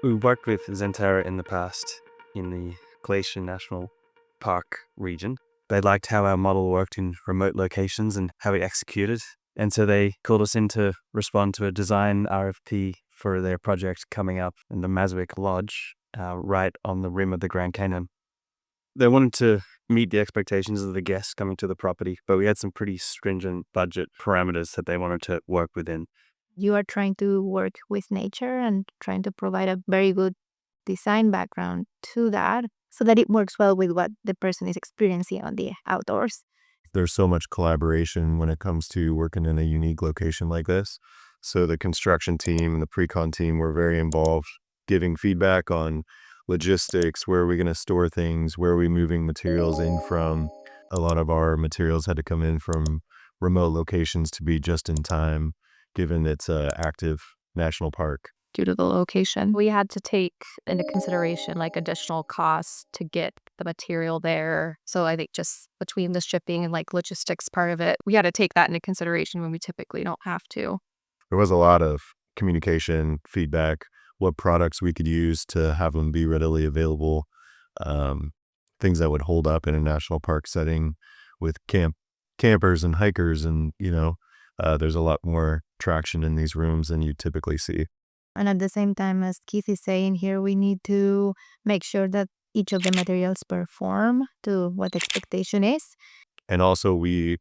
We've worked with Zentera in the past in the Glacier National Park region. They liked how our model worked in remote locations and how we executed. And so they called us in to respond to a design RFP for their project coming up in the Maswick Lodge, right on the rim of the Grand Canyon. They wanted to meet the expectations of the guests coming to the property, but we had some pretty stringent budget parameters that they wanted to work within. You are trying to work with nature and trying to provide a very good design background to that so that it works well with what the person is experiencing on the outdoors. There's so much collaboration when it comes to working in a unique location like this. So the construction team and the pre-con team were very involved, giving feedback on logistics, where are we going to store things, where are we moving materials in from. A lot of our materials had to come in from remote locations to be just in time, given it's a active national park. Due to the location, We had to take into consideration like additional costs to get the material there. So I think just between the shipping and like logistics part of it, we had to take that into consideration when we typically don't have to. There was a lot of communication, feedback, what products we could use to have them be readily available, things that would hold up in a national park setting with campers and hikers. And, there's a lot more traction in these rooms than you typically see. and at the same time, as Keith is saying here, we need to make sure that each of the materials perform to what the expectation is. And also we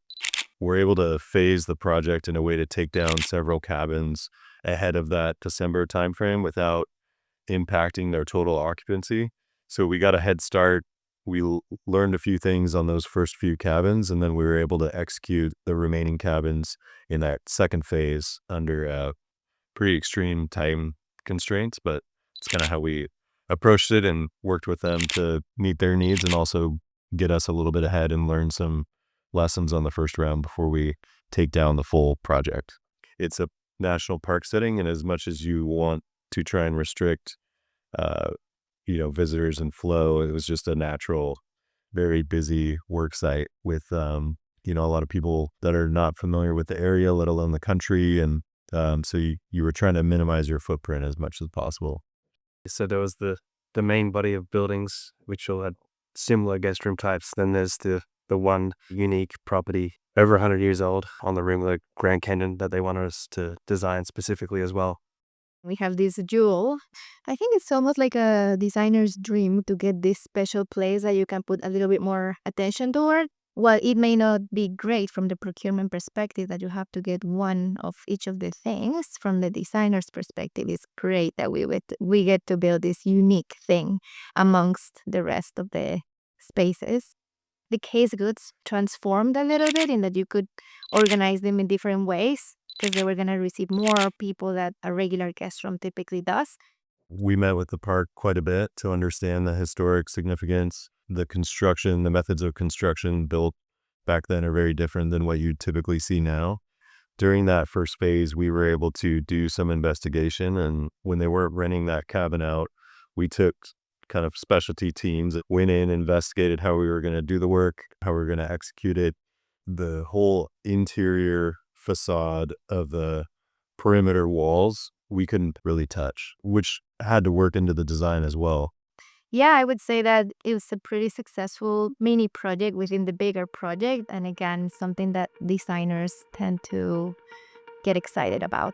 were able to phase the project in a way to take down several cabins ahead of that December timeframe without impacting their total occupancy. So we got a head start. We learned a few things on those first few cabins, and then we were able to execute the remaining cabins in that second phase under pretty extreme time constraints. But it's kind of how we approached it and worked with them to meet their needs and also get us a little bit ahead and learn some lessons on the first round before we take down the full project. It's a national park setting, and as much as you want to try and restrict, visitors and flow, it was just a natural, very busy work site with, a lot of people that are not familiar with the area, let alone the country. And so you were trying to minimize your footprint as much as possible. So there was the main body of buildings, which all had similar guest room types. Then there's the one unique property over 100 years old on the rim of the Grand Canyon that they wanted us to design specifically as well. We have this jewel. I think it's almost like a designer's dream to get this special place that you can put a little bit more attention toward. While it may not be great from the procurement perspective that you have to get one of each of the things, from the designer's perspective, it's great that we get to build this unique thing amongst the rest of the spaces. The case goods transformed a little bit in that you could organize them in different ways because they were going to receive more people that a regular guest room typically does. We met with the park quite a bit to understand the historic significance. The construction, the methods of construction built back then are very different than what you typically see now. During that first phase, we were able to do some investigation, and when they weren't renting that cabin out, we took kind of specialty teams that went in, investigated how we were going to do the work, how we were going to execute it. The whole interior facade of the perimeter walls, we couldn't really touch, which had to work into the design as well. Yeah, I would say that it was a pretty successful mini project within the bigger project. And again, something that designers tend to get excited about.